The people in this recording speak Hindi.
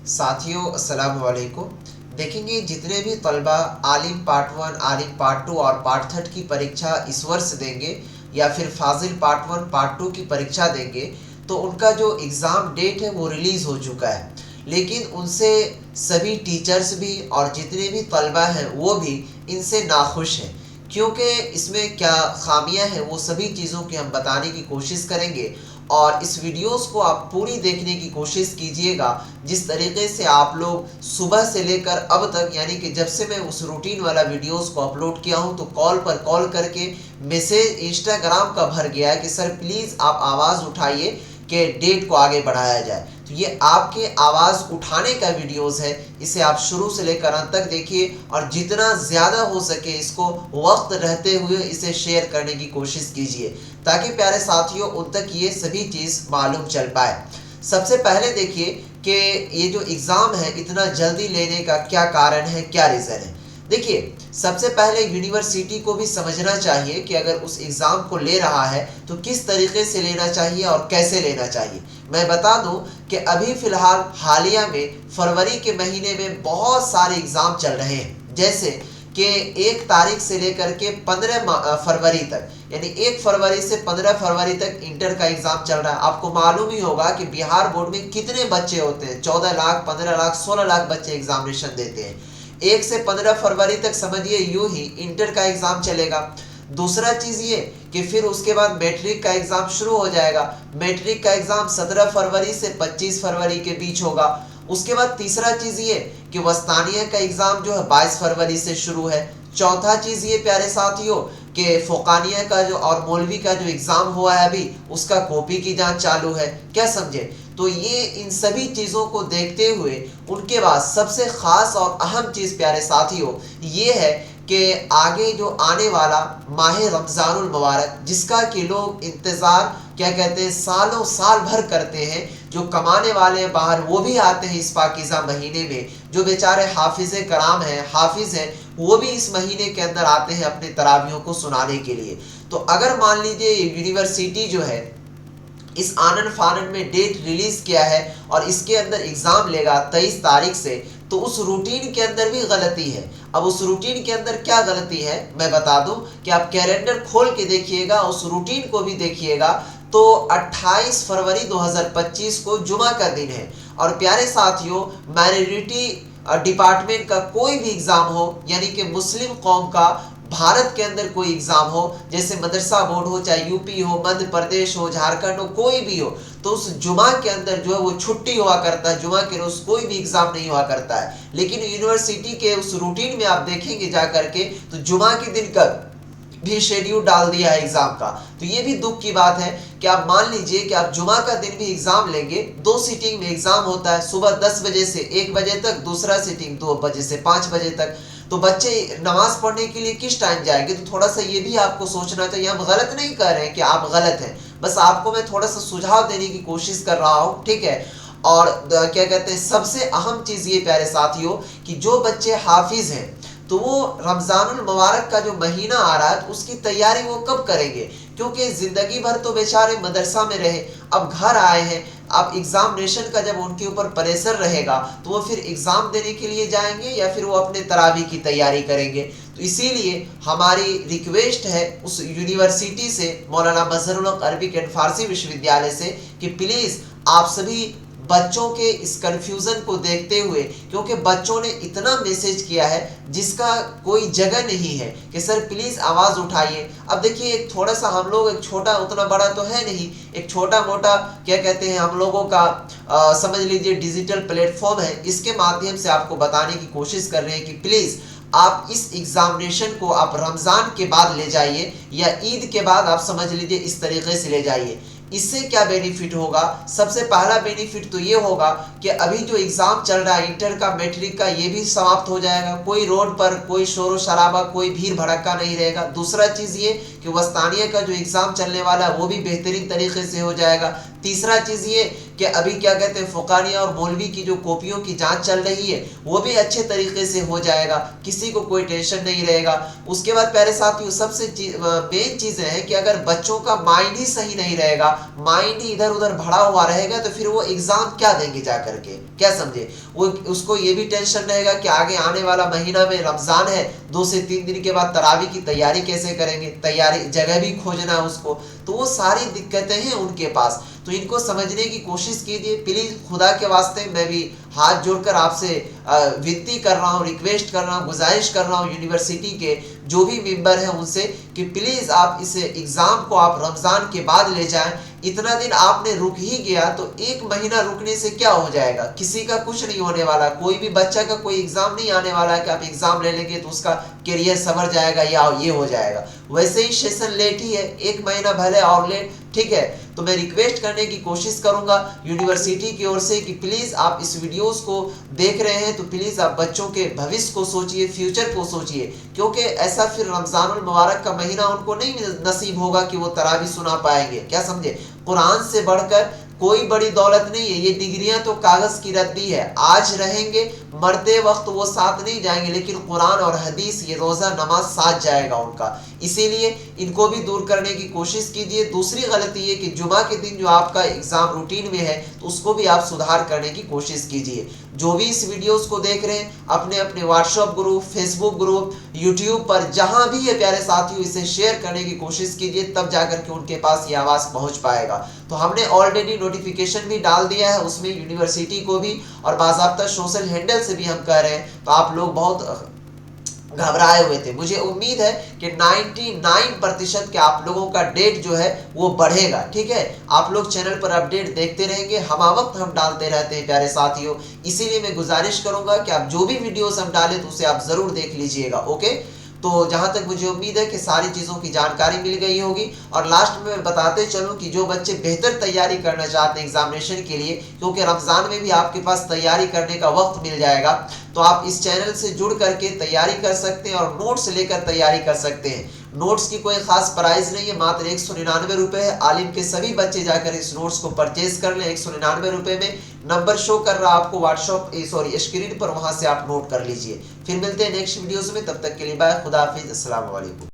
साथियों अस्सलाम वालेकुम। देखेंगे जितने भी तलबा आलिम पार्ट 1, आलिम पार्ट 2 और पार्ट 3 की परीक्षा इस वर्ष देंगे या फिर फाजिल पार्ट 1 पार्ट 2 की परीक्षा देंगे, तो उनका जो एग्ज़ाम डेट है वो रिलीज़ हो चुका है। लेकिन उनसे सभी टीचर्स भी और जितने भी तलबा हैं वो भी इनसे नाखुश हैं। क्योंकि इसमें क्या ख़ामियाँ हैं वो सभी चीज़ों की हम बताने की कोशिश करेंगे, और इस वीडियोस को आप पूरी देखने की कोशिश कीजिएगा। जिस तरीके से आप लोग सुबह से लेकर अब तक, यानी कि जब से मैं उस रूटीन वाला वीडियोस को अपलोड किया हूं, तो कॉल पर कॉल करके मैसेज इंस्टाग्राम का भर गया है कि सर प्लीज़ आप आवाज़ उठाइए कि डेट को आगे बढ़ाया जाए। तो ये आपके आवाज़ उठाने का वीडियोस है, इसे आप शुरू से लेकर अंत तक देखिए और जितना ज़्यादा हो सके इसको वक्त रहते हुए इसे शेयर करने की कोशिश कीजिए, ताकि प्यारे साथियों उन तक ये सभी चीज़ मालूम चल पाए। सबसे पहले देखिए कि ये जो एग्ज़ाम है इतना जल्दी लेने का क्या कारण है, क्या रीज़न है। देखिए, सबसे पहले यूनिवर्सिटी को भी समझना चाहिए कि अगर उस एग्ज़ाम को ले रहा है तो किस तरीके से लेना चाहिए और कैसे लेना चाहिए। मैं बता दूं कि अभी फ़िलहाल हालिया में फरवरी के महीने में बहुत सारे एग्ज़ाम चल रहे हैं, जैसे कि 1 तारीख से लेकर के 15 फरवरी तक, यानी 1 फरवरी से 15 फरवरी तक इंटर का एग्ज़ाम चल रहा है। आपको मालूम ही होगा कि बिहार बोर्ड में कितने बच्चे होते हैं, 14 लाख, 15 लाख, 16 लाख बच्चे एग्जामिनेशन देते हैं। 1 से 15 फरवरी तक समझिए यूं ही इंटर का एग्ज़ाम चलेगा। दूसरा चीज़ ये कि फिर उसके बाद मैट्रिक का एग्ज़ाम शुरू हो जाएगा। मैट्रिक का एग्ज़ाम 17 फरवरी से 25 फरवरी के बीच होगा। उसके बाद तीसरा चीज़ ये कि वस्तानिया का एग्ज़ाम जो है 22 फरवरी से शुरू है। चौथा चीज़ ये प्यारे साथियों कि फ़ोकानिया का जो और मौलवी का जो एग्ज़ाम हुआ है अभी, उसका कॉपी की जांच चालू है। क्या समझे? तो ये इन सभी चीज़ों को देखते हुए उनके बाद सबसे ख़ास और अहम चीज़ प्यारे साथियों ये है कि आगे जो आने वाला माह रमज़ानुल मुबारक, जिसका कि लोग इंतज़ार क्या कहते हैं सालों साल भर करते हैं, जो कमाने वाले बाहर वो भी आते हैं इस पाकीज़ा महीने में, जो बेचारे हाफिज़ कराम हैं, हाफिज़ हैं, वो भी इस महीने के अंदर आते हैं अपने तरावियों को सुनाने के लिए। तो अगर मान लीजिए यूनिवर्सिटी जो है इस आनन फानन में डेट रिलीज़ किया है और इसके अंदर एग्ज़ाम लेगा 23 तारीख से, तो उस रूटीन के अंदर भी गलती है। अब उस रूटीन के अंदर क्या गलती है मैं बता दूं कि आप कैलेंडर खोल के देखिएगा, उस रूटीन को भी देखिएगा, तो 28 फरवरी 2025 को जुमा का दिन है। और प्यारे साथियों, माइनॉरिटी डिपार्टमेंट का कोई भी एग्ज़ाम हो, यानी कि मुस्लिम कौम का भारत के अंदर कोई एग्ज़ाम हो, जैसे मदरसा बोर्ड हो, चाहे यूपी हो, मध्य प्रदेश हो, झारखंड हो, कोई भी हो, तो उस जुमा के अंदर जो है वो छुट्टी हुआ करता है। जुमा के रोज़ कोई भी एग्ज़ाम नहीं हुआ करता है। लेकिन यूनिवर्सिटी के उस रूटीन में आप देखेंगे जा करके, तो जुमा के दिन का भी शेड्यूल डाल दिया है एग्ज़ाम का। तो ये भी दुख की बात है कि आप मान लीजिए कि आप जुमा का दिन भी एग्ज़ाम लेंगे, 2 सीटिंग में एग्ज़ाम होता है, सुबह 10 बजे से 1 बजे तक, दूसरा सीटिंग 2 बजे से 5 बजे तक। तो बच्चे नमाज पढ़ने के लिए किस टाइम जाएंगे? तो थोड़ा सा ये भी आपको सोचना चाहिए। हम गलत नहीं कह रहे हैं कि आप गलत हैं, बस आपको मैं थोड़ा सा सुझाव देने की कोशिश कर रहा हूँ, ठीक है। और क्या कहते हैं, सबसे अहम चीज़ ये प्यारे साथियों कि जो बच्चे हाफिज़ हैं, तो वो रमज़ानुल मुबारक का जो महीना आ रहा है उसकी तैयारी वो कब करेंगे? क्योंकि ज़िंदगी भर तो बेचारे मदरसा में रहे, अब घर आए हैं, अब एग्ज़ामिनेशन का जब उनके ऊपर प्रेशर रहेगा तो वो फिर एग्ज़ाम देने के लिए जाएंगे या फिर वो अपने तरावी की तैयारी करेंगे। तो इसीलिए हमारी रिक्वेस्ट है उस यूनिवर्सिटी से, मौलाना मजहरुल हक अरबिक एंड फ़ारसी विश्वविद्यालय से, कि प्लीज़ आप सभी बच्चों के इस कन्फ्यूज़न को देखते हुए, क्योंकि बच्चों ने इतना मैसेज किया है जिसका कोई जगह नहीं है कि सर प्लीज़ आवाज़ उठाइए। अब देखिए, एक थोड़ा सा हम लोग, एक छोटा, उतना बड़ा तो है नहीं, एक छोटा मोटा क्या कहते हैं हम लोगों का समझ लीजिए डिजिटल प्लेटफॉर्म है, इसके माध्यम से आपको बताने की कोशिश कर रहे हैं कि प्लीज़ आप इस एग्ज़ामिनेशन को आप रमज़ान के बाद ले जाइए या ईद के बाद, आप समझ लीजिए इस तरीके से ले जाइए। इससे क्या बेनिफिट होगा? सबसे पहला बेनिफिट तो ये होगा कि अभी जो एग्ज़ाम चल रहा है इंटर का, मैट्रिक का, ये भी समाप्त हो जाएगा। कोई रोड पर कोई शोर शराबा, कोई भीड़ भड़क्का नहीं रहेगा। दूसरा चीज़ ये कि वस्तानिया का जो एग्ज़ाम चलने वाला है वो भी बेहतरीन तरीके से हो जाएगा। तीसरा चीज ये कि अभी क्या कहते हैं फुकानिया और मौलवी की जो कॉपियों की जांच चल रही है वो भी अच्छे तरीके से हो जाएगा, किसी को कोई टेंशन नहीं रहेगा। उसके बाद प्यारे साथियों सबसे मेन चीजें हैं कि अगर बच्चों का माइंड ही सही नहीं रहेगा, माइंड ही इधर उधर भरा हुआ रहेगा, तो फिर वो एग्जाम क्या देंगे जा करके, क्या समझे। वो उसको ये भी टेंशन रहेगा कि आगे आने वाला महीना में रमजान है, 2 से 3 दिन के बाद तरावी की तैयारी कैसे करेंगे, तैयारी जगह भी खोजना है उसको, तो वो सारी दिक्कतें हैं उनके पास। तो इनको समझने की कोशिश कीजिए प्लीज, खुदा के वास्ते मैं भी हाथ जोड़कर आपसे विनती कर रहा हूँ, रिक्वेस्ट कर रहा हूँ, गुजारिश कर रहा हूँ यूनिवर्सिटी के जो भी मेंबर हैं उनसे कि प्लीज आप इस एग्जाम को आप रमजान के बाद ले जाएं। इतना दिन आपने रुक ही गया तो 1 महीना रुकने से क्या हो जाएगा, किसी का कुछ नहीं होने वाला, कोई भी बच्चा का कोई एग्जाम नहीं आने वाला है कि आप एग्जाम ले लेंगे तो उसका करियर संवर जाएगा या ये हो जाएगा। वैसे ही सेशन लेट ही है, 1 महीना भले और लेट, ठीक है। तो मैं रिक्वेस्ट करने की कोशिश करूंगा यूनिवर्सिटी की ओर से कि प्लीज आप इस वीडियोस को देख रहे हैं तो प्लीज आप बच्चों के भविष्य को सोचिए, फ्यूचर को सोचिए, क्योंकि ऐसा फिर रमजानुल मुबारक का महीना उनको नहीं नसीब होगा कि वो तरावी सुना पाएंगे, क्या समझे। कुरान से बढ़कर कोई बड़ी दौलत नहीं है, ये डिग्रियां तो कागज की रद्दी है, आज रहेंगे मरते वक्त वो साथ नहीं जाएंगे, लेकिन कुरान और हदीस ये रोजा नमाज साथ जाएगा उनका। इसीलिए इनको भी दूर करने की कोशिश कीजिए। दूसरी गलती ये कि जुमा के दिन जो आपका एग्जाम रूटीन में है तो उसको भी आप सुधार करने की कोशिश कीजिए। जो भी इस वीडियोस को देख रहे हैं अपने अपने WhatsApp group, Facebook group, YouTube पर जहां भी ये प्यारे साथियों इसे शेयर करने की कोशिश कीजिए, तब जाकर के उनके पास ये आवाज पहुंच पाएगा। तो हमने ऑलरेडी नोटिफिकेशन भी डाल दिया है उसमें यूनिवर्सिटी को भी, और बाकायदा सोशल हैंडल से भी हम कह रहे हैं। तो आप लोग बहुत घबराए हुए थे, मुझे उम्मीद है कि 99% के आप लोगों का डेट जो है वो बढ़ेगा, ठीक है। आप लोग चैनल पर अपडेट देखते रहेंगे, हमा वक्त हम डालते रहते हैं प्यारे साथियों, इसीलिए मैं गुजारिश करूंगा कि आप जो भी वीडियोस हम डालें तो उसे आप जरूर देख लीजिएगा, ओके। तो जहां तक मुझे उम्मीद है कि सारी चीज़ों की जानकारी मिल गई होगी। और लास्ट में मैं बताते चलूं कि जो बच्चे बेहतर तैयारी करना चाहते हैं एग्जामिनेशन के लिए, क्योंकि रमज़ान में भी आपके पास तैयारी करने का वक्त मिल जाएगा, तो आप इस चैनल से जुड़ करके तैयारी कर सकते हैं और नोट्स लेकर तैयारी कर सकते हैं। नोट्स की कोई खास प्राइस नहीं है, मात्र 199 रुपये है। आलिम के सभी बच्चे जाकर इस नोट्स को परचेज कर लें 199 रुपये में। नंबर शो कर रहा आपको व्हाट्सएप स्क्रीन पर, वहां से आप नोट कर लीजिए। फिर मिलते हैं नेक्स्ट वीडियोस में, तब तक के लिए बाय, खुदा हाफिज, अस्सलाम वालेकुम।